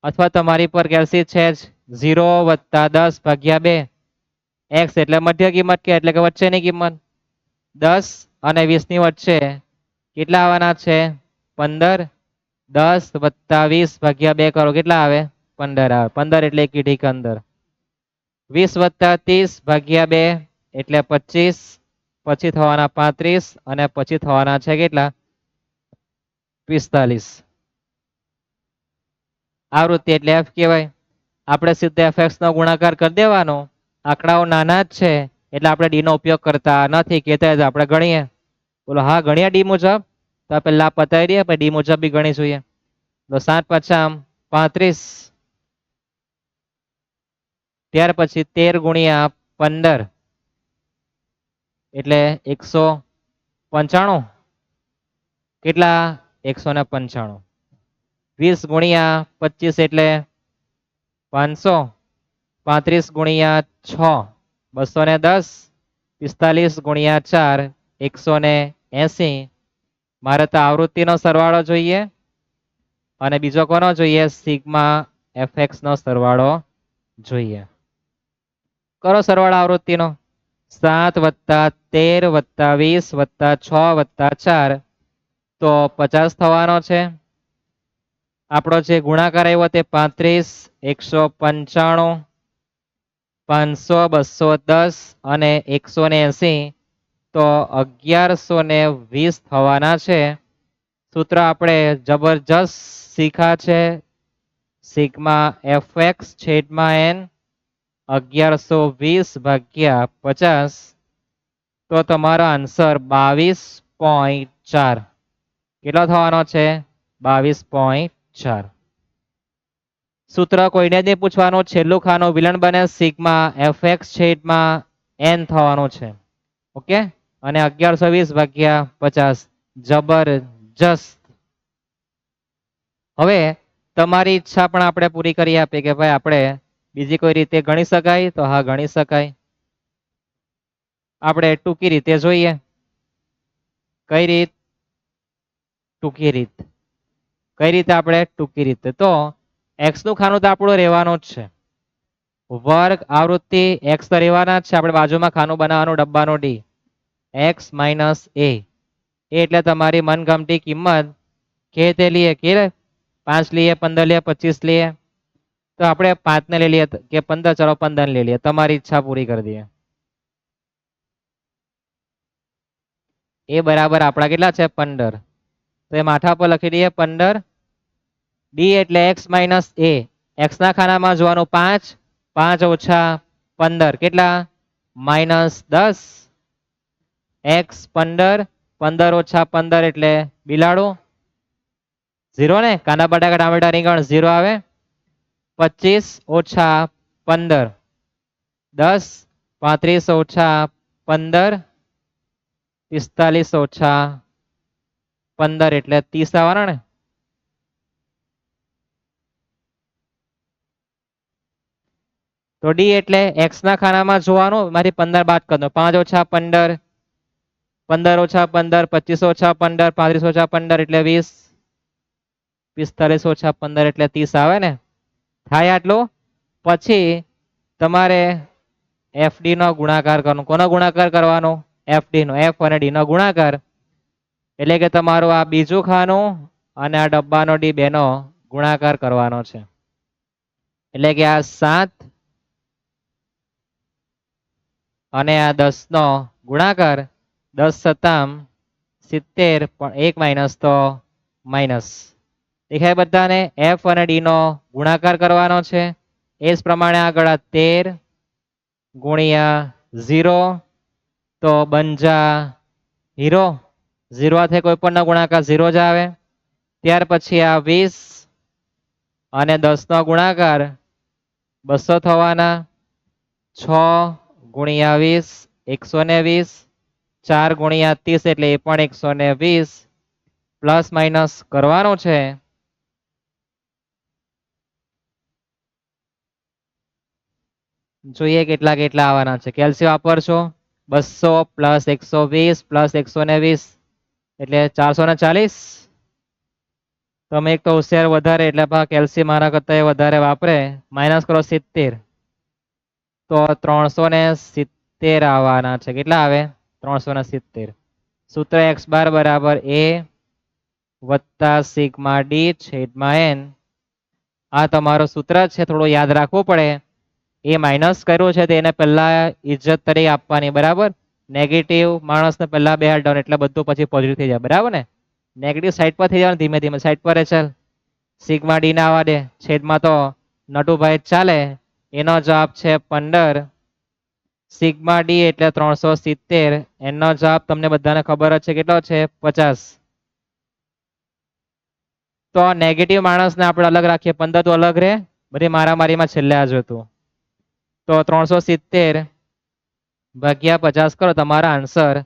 અથવા તમારી પર કેલ્સી છે જ 0 + 10 ભાગ્યા 2 એક્સ એટલે મધ્ય કિંમત કે એટલે કે વચ્ચેની કિંમત 10 અને 20 ની વચ્ચે કેટલા આવવાના છે 15 10 + 20 ભાગ્યા 2 કરો કેટલા આવે 15 આવે. 15 એટલે એક ઠીક અંદર 20 + 30 ભાગ્યા 2 એટલે 25 પછી થવાના 35 અને પછી થવાના છે કેટલા 45. આવૃત્તિ એટલે એફ કહેવાય. આપણે સીધા fx નો ગુણાકાર કરી દેવાનો. આંકડાઓ નાના જ છે એટલે આપણે ડી નો ઉપયોગ કરતા નથી કહેતા જ આપણે ગણીએ. બોલો હા ગણ્યા ડી મુજબ તો પહેલા પતાવી દઈએ પછી ડી મુજબ બી ગણી જોઈએ. તો 7 × 5 = 35 ત્યાર પછી 13 × 15 એટલે 195 કેટલા 195. 20 × 25 એટલે 500 35 × 6 210 45 × 4 180. મારે તો આવૃત્તિનો સરવાળો જોઈએ અને બીજો કોનો જોઈએ સિગ્મા fx નો સરવાળો જોઈએ. કરો સરવાળો આવૃત્તિનો 7 + 13 + 20 + 6 + 4 તો 50 થવાનો છે. આપણો જે ગુણાકાર આવ્યો તે 35 195 500 210 અને 180 તો 1120 થવાના છે. સૂત્ર આપણે જબરજસ્ત શીખા છે સિગ્મા fx છેદમાં n 1120 ભાગ્યા 50 તો તમારો આન્સર 22.4 કેટલો થવાનો છે 22.4. સૂત્ર કોઈને નહીં પૂછવાનું છેલ્લું ખાનું વિલન બને સિગ્મા fx છેદમાં n થવાનું છે. ઓકે અને 1120 ભાગ્યા 50 જબરજસ્ત. હવે તમારી ઈચ્છા પણ આપણે પૂરી કરી આપીએ કે ભાઈ આપણે બીજી કોઈ રીતે ગણી શકાય તો હા ગણી શકાય. આપણે ટૂંકી રીતે જોઈએ. કઈ રીત ટૂંકી રીત કઈ રીતે આપણે ટૂંકી રીતે તો એક્સ નું ખાનું તો આપણું રહેવાનું જ છે. વર્ગ આવૃત્તિ એક્સ તો રહેવાના જ છે. આપણે બાજુમાં ખાનું બનાવવાનું ડબ્બાનો ડી એક્સ માઇનસ એ એટલે તમારી મનગમતી કિંમત કે તે લઈએ કે 5 લઈએ 15 લઈએ 25 લઈએ તો આપણે 5 ને લઈ લઈએ કે 15 ચલો 15 લઈ લઈએ તમારી ઈચ્છા પૂરી કરી દઈએ. એ બરાબર આપણા કેટલા છે 15 તો એ માથા પર લખી દઈએ 15 ડી એટલે x માઇનસ એ. x ના ખાનામાં જોવાનું 5, 5 ઓછા 15 કેટલા? -10. x 15, 15 ઓછા 15 એટલે બિલાડું 0 ને, કાંદા બટાકા ટામેટા રીંગણ 0 આવે. 25 ઓછા 15 10, 35 ઓછા 15 45 ઓછા 15 એટલે 30 આવવાના ને. તો ડી એટલે x ના ખાનામાં જોવાનું, માંથી 15 બાદ કરવાનો. 5 ઓછા 15, 15 ઓછા 15, 25 ઓછા 15, 35 ઓછા 15 એટલે 20, 45 ઓછા 15 એટલે 30 આવે ને. થાય આટલું. પછી તમારે FD નો ગુણાકાર કરવાનો. કોનો ગુણાકાર કરવાનો? FD નો. F અને D નો ગુણાકાર એટલે કે તમારું આ બીજું ખાનું અને આ ડબ્બાનો ડી બેનો ગુણાકાર કરવાનો છે. એટલે કે આ 7 અને આ 10 નો ગુણાકાર, 10 સત્તામ 70 પણ 1 માઇનસ તો માઇનસ. દેખાય બધાને? F અને D નો ગુણાકાર કરવાનો છે. એ જ પ્રમાણે આગળ 13 ગુણ્યા 0 તો બંજા હીરો. 0 હાથે કોઈ પણ ગુણાકાર 0 જ આવે. ત્યાર પછી આ 20 અને 10 નો ગુણાકાર 200 થવાના. 6 ગુણ્યા 20 120, 4 ગુણ્યા 30 એટલે એ પણ 120. પ્લસ માઇનસ કરવાનું છે. જોઈએ કેટલા કેટલા આવવાના છે. કેલ્શિયમ વાપરશો. 200 પ્લસ 120 પ્લસ 120 એટલે 440. તમે એક તો હોશિયાર વધારે એટલે કેલ્શિયમ મારા કરતા વધારે વાપરે. માઇનસ કરો 70 તો 370 આવવાના છે. કેટલા આવે? 370. સૂત્ર x બાર બરાબર a વત્તા સિગ્મા ડી છેદમાં n. આ તમારું સૂત્ર છે, થોડું યાદ રાખવું પડે. એ માઇનસ કર્યું છે તેને પહેલા ઇજ્જત તરીકે આપવાની, બરાબર. નેગેટિવ માણસને પહેલા બેહાડ ડાઉન એટલે બધું પછી પોઝિટિવ થઈ જાય, બરાબર ને. નેગેટિવ સાઈડ પર થઈ જવાનું, ધીમે ધીમે સાઈડ પર ચાલ. સિગ્મા ડી ના આવવા દે. છેદમાં તો નટુભાઈ ચાલે. એનો જવાબ છે 15. સિગ્મા ડી એટલે 370. એનો જવાબ તમને બધાને ખબર જ છે, કેટલો છે? 50. તો નેગેટિવ માણસને આપણે અલગ રાખીએ, 15 તો અલગ રહે. બધી મારામારીમાં છેલ્લે આ જ હતું. તો 370 ભાગ્યા 50 કરો, તમારા આન્સર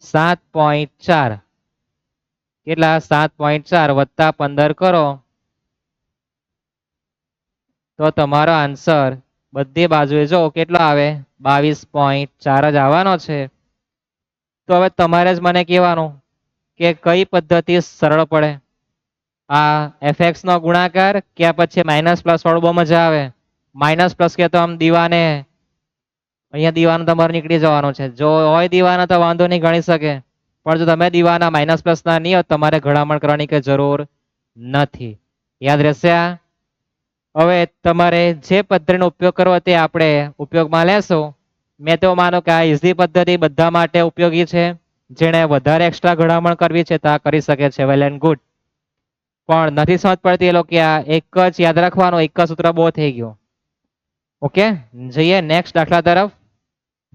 7.4. કેટલા? 7.4 વત્તા 15 કરો તો તમારો આન્સર બધી બાજુએ જો કેટલો આવે? 22.4 જ આવવાનો છે. તો હવે તમારે જ મને કહેવાનું કે કઈ પદ્ધતિ સરળ પડે. આ fx નો ગુણાકાર કે પછી માઇનસ પ્લસ વાળું બહુ મજા આવે. માઇનસ પ્લસ કે તો આમ દીવાને અહીંયા દીવાનો તમારે નીકળી જવાનો છે. જો હોય દીવાના તો વાંધો નહીં, ગણી શકે. પણ જો તમે દીવાના માઇનસ પ્લસ ના નહીં હોય, તમારે ઘડામણ કરવાની કે જરૂર નથી. યાદ રહેશે આ? હવે તમારે જે પદ્ધતિનો ઉપયોગ કરવો તે આપણે ઉપયોગમાં લેશું. મેં તો માનો કે આ ઇઝી પદ્ધતિ બધા માટે ઉપયોગી છે. જેણે વધારે એક્સ્ટ્રા ઘડામણ કરવી છે તો આ કરી શકે છે, વેલ એન્ડ ગુડ. પણ નથી સમજ પડતી એ લોકો આ એક જ યાદ રાખવાનું, એક જ સૂત્ર બહુ થઈ ગયું. ઓકે, જઈએ નેક્સ્ટ દાખલા તરફ.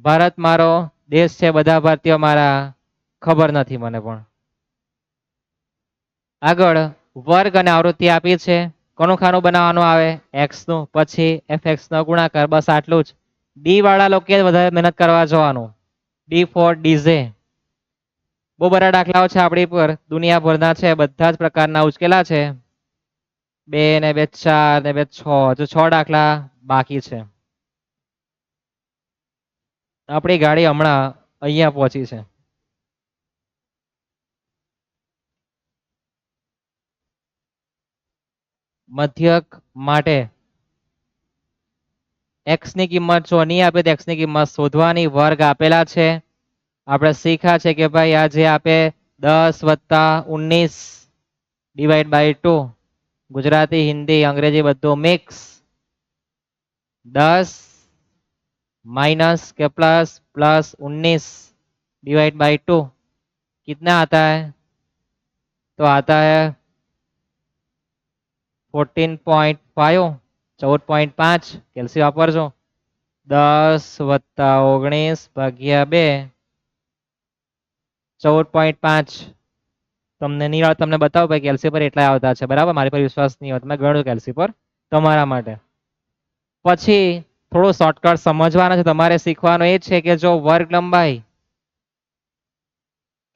ભારત મારો દેશ છે, બધા ભારતીયો મારા, ખબર નથી મને પણ. આગળ વર્ગ અને આવૃત્તિ આપી છે. કોનું ખાનું બનાવવાનું આવે? x નું. પછી fx નો ગુણાકાર, બસ આટલું જ. ડી વાળા લોકો વધારે મહેનત કરવા જવાનું. ડી ફોર ડીઝે. બહુ બધા દાખલાઓ છે આપણી પર, દુનિયાભરના છે, બધા જ પ્રકારના ઉચકેલા છે. 2 ને 2 4 ને 2 6, જો 6 દાખલા બાકી છે. આપણી ગાડી હમણાં અહીંયા પહોંચી છે. મધ્યક માટે x ની કિંમત જો નહીં આપે તો x ની કિંમત શોધવાની. વર્ગ આપેલા છે. આપણે શીખ્યા છે કે ભાઈ આ જે આપે 10 વત્તા 19 ડિવાઈડ બાય 2, ગુજરાતી હિન્દી અંગ્રેજી બધું મિક્સ. 10 माइनस के प्लस प्लस 19 डिवाइड बाई 2 कितना आता है? तो आता है 14.5 14.5 કેલ્સી વાપરજો 10 વત્તા 19 ભાગ્યા 2 14.5 તમને નહીં આવડે તમને બતાવો ભાઈ કેલ્સી પર એટલા આવતા છે બરાબર મારી પર વિશ્વાસ નહીં હોય તમે ગણો કેલ્સી પર તમારા માટે પછી થોડું શોર્ટકટ સમજવાનું છે તમારે શીખવાનું એ છે કે જો વર્ગ લંબાઈ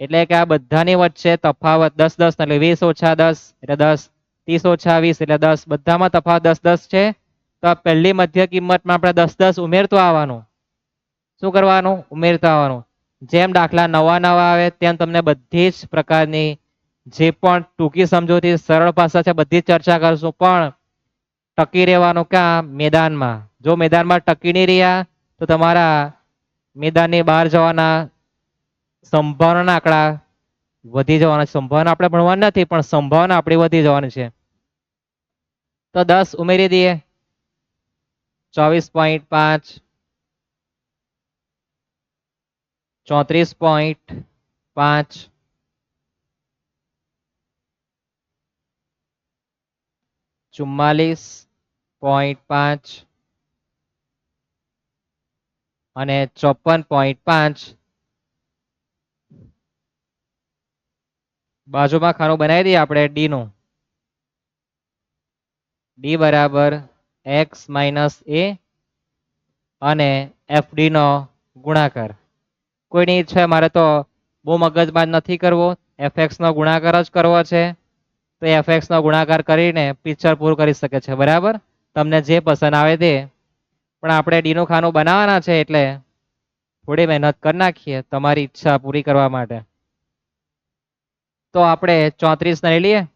એટલે કે આ બધાની વચ્ચે તફાવત 10 10 એટલે 20 ઓછા 10 એટલે 10 30 ઓછા 20 એટલે 10 બધામાં તફાવત 10 10 છે તો આ પહેલી મધ્ય કિંમતમાં આપણે 10 10 ઉમેરતું આવવાનું શું કરવાનું ઉમેરતું આવવાનું જેમ દાખલા નવા નવા આવે તેમ તમને બધી જ પ્રકારની જે પણ ટૂંકી સમજૂતી સરળ ભાષા છે બધી જ ચર્ચા કરશું પણ ટકી રહેવાનું ક્યાં મેદાનમાં જો મેદાનમાં ટકી નહીં રહ્યા તો તમારા મેદાનની બહાર જવાના સંભાવના આંકડા વધી જવાના સંભાવના આપણે ભણવાની નથી પણ સંભાવના આપણી વધી જવાની છે તો 10 ઉમેરી દઈએ 24.5 34.5 44.5 અને 54.5 બાજુમાં ખાનું બનાવી દઈએ આપણે ડી નું ડી બરાબર એક્સ માઇનસ એ અને એફડી નો ગુણાકાર કોઈની ઈચ્છા મારે તો બહુ મગજમાર નથી કરવો એફએક્સ નો ગુણાકાર જ કરવો છે તો એફએક્સ નો ગુણાકાર કરીને પિક્ચર પૂરું કરી શકે છે બરાબર તમને જે પસંદ આવે તે પણ આપણે ડી નું ખાનું બનાવવાના છે એટલે થોડી મહેનત કરી નાખીએ તમારી ઈચ્છા પૂરી કરવા માટે તો આપણે 34 લઈ લઈએ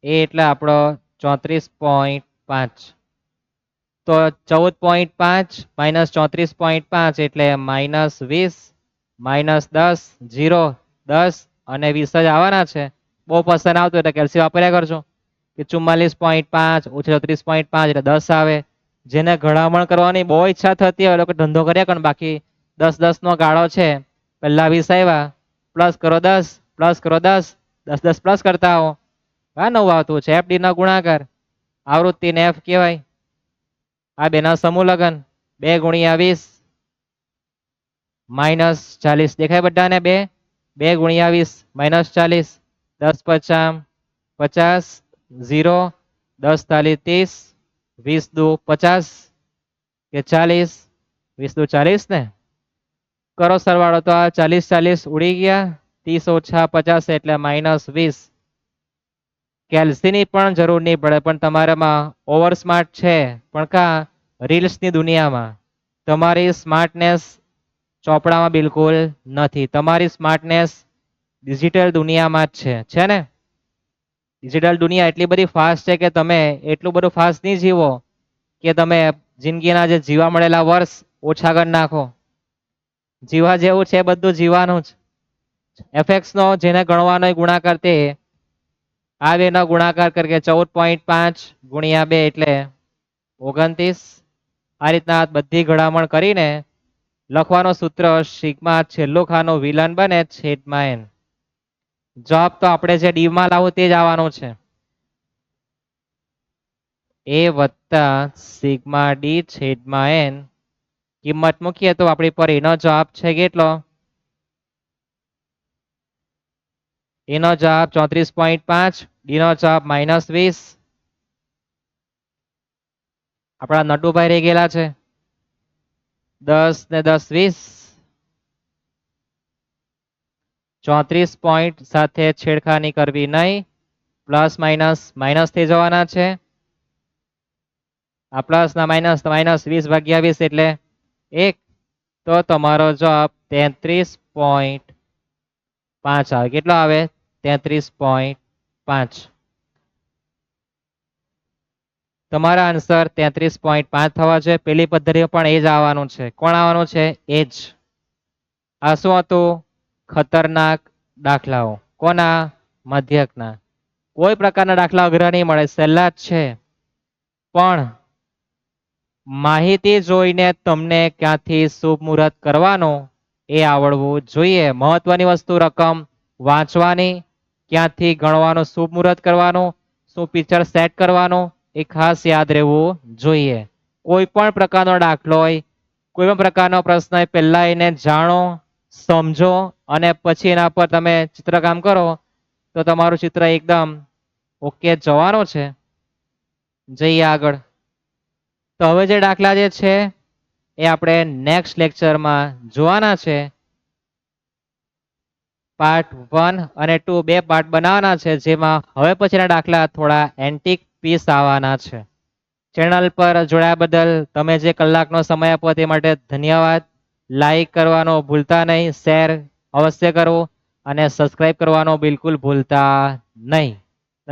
એ એટલે આપણો 34.5 તો 14.5 માઇનસ 34.5 એટલે માઇનસ 20 માઇનસ 10 0 10 અને 20 જ આવવાના છે બહુ પસંદ આવતું એટલે કેલ્સી વાપર્યા કરજો કે 44.5 ઓછા 34.5 એટલે 10 આવે જેને ઘડામણ કરવાની બહુ ઈચ્છા થતી હોય લોકો ધંધો કર્યા કરે બાકી 10 10 નો ગાળો છે પહેલા 20 આવ્યા પ્લસ કરો 10 પ્લસ કરો 10 10 10 પ્લસ કરતા આવો હા નવું આવતું છે એફડી નો ગુણાકાર આવૃત્તિને એફ કહેવાય આ બેના સમૂહ લગન 2 ગુણ્યા 20 માઇનસ 40 દેખાય બધાને 2 ગુણ્યા 20 માઇનસ 40 10 50 50 0 10 તાલી 30 20 દુ 50 કે 40 20 દુ 40 ને કરો સરવાળો તો આ 40 40 ઉડી ગયા 30 ઓછા 50 એટલે માઇનસ 20 કેલ્સીની પણ જરૂર નહીં પડે પણ તમારામાં ઓવર સ્માર્ટ છે પણ કા રીલ્સની દુનિયામાં તમારી સ્માર્ટનેસ ચોપડામાં બિલકુલ નથી તમારી સ્માર્ટનેસ ડિજિટલ દુનિયામાં જ છે ને ડિજિટલ દુનિયા એટલી બધી ફાસ્ટ છે કે તમે એટલું બધું ફાસ્ટ નહીં જીવો કે તમે જિંદગીના જે જીવા મળેલા વર્ષ ઓછા કરી નાખો જીવા જેવું છે બધું જીવાનું જ એફએક્સ નો જેને ગણવાનો ગુણાકાર તે આ બેનો ગુણાકાર કરીએ 14.5 ગુણ્યા 2 એટલે 29 આ રીતના બધી ઘડામણ કરીને લખવાનો સૂત્ર સિગ્મા છેલ્લો ખાનો વિલન બને છેદમાં એન જવાબ તો આપણે જે ડી માં લાવવું તે જ આવવાનું છે એ વત્તા સિગ્મા ડી છેદમાં એન કિંમત મૂકીએ તો આપણી પર એનો જવાબ છે કેટલો એનો જવાબ 34.5 ડી નો જવાબ માઇનસ 20 આપણા નટુભાઈ રહી ગયેલા છે 10 ને 10 20 34 પોઈન્ટ સાથે છેડખાની કરવી નહીં પ્લસ માઇનસ માઇનસ થઈ જવાના છે આ પ્લસ ના માઇનસ 20 ભાગ્યા 20 એટલે 1 તો તમારો જવાબ 33.5 આવે કેટલો આવે 33.5 તમારા આન્સર 33.5 થવા છે પેલી પદ્ધતિ પણ એ જ આવવાનું છે કોણ આવવાનું છે એ જ આ શું હતું ખતરનાક દાખલાઓ કોના મધ્યકના કોઈ પ્રકારના દાખલા અઘરા નહીં મળે સહેલા જ છે પણ માહિતી જોઈને તમને ક્યાંથી શુભ મુહૂર્ત કરવાનો એ આવડવું જોઈએ મહત્વની વસ્તુ રકમ વાંચવાની ક્યાંથી ગણવાનું શુભ મુહૂર્ત કરવાનું શું પિક્ચર સેટ કરવાનું એ ખાસ યાદ રહેવું જોઈએ. કોઈ પણ પ્રકારનો દાખલો હોય, કોઈ પણ પ્રકારનો પ્રશ્ન હોય, પહેલા એને જાણો, સમજો અને પછી એના પર તમે ચિત્રકામ કરો તો તમારું ચિત્ર એકદમ ઓકે જવાનું છે. જઈએ આગળ. તો હવે જે દાખલા જે છે એ આપણે નેક્સ્ટ લેક્ચરમાં જોવાના છે. પાર્ટ 1 અને 2 બે પાર્ટ બનાવવાના છે, જેમાં હવે પછીના દાખલા થોડા એન્ટિક પીસ આવવાના છે. ચેનલ પર જોડાયા બદલ તમે જે કલાકનો સમય આપો તે માટે ધન્યવાદ. લાઈક કરવાનો ભૂલતા નહીં, શેર અવશ્ય કરવો અને સબસ્ક્રાઇબ કરવાનો બિલકુલ ભૂલતા નહીં.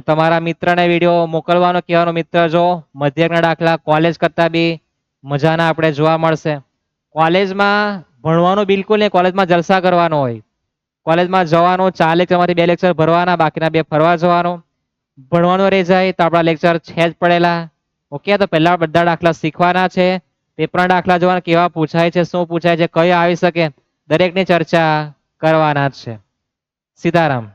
તમારા મિત્રને વિડીયો મોકલવાનો કહેવાનો. મિત્ર જો મધ્યકના દાખલા કોલેજ કરતાં બી મજાના આપણે જોવા મળશે. કોલેજમાં ભણવાનું બિલકુલ નહીં, કોલેજમાં જલસા કરવાનો હોય. કોલેજમાં જવાનું 4 લેક્ચરમાંથી 2 લેક્ચર ભરવાના, બાકીના 2 ફરવા જવાનું. ભણવાનું રહી જાય તો આપણા લેક્ચર છે જ પડેલા. ઓકે, તો પહેલા બધા દાખલા શીખવાના છે. પેપરના દાખલા જોવાના, કેવા પૂછાય છે, શું પૂછાય છે, કઈ આવી શકે, દરેકની ચર્ચા કરવાના જ છે. સીતારામ.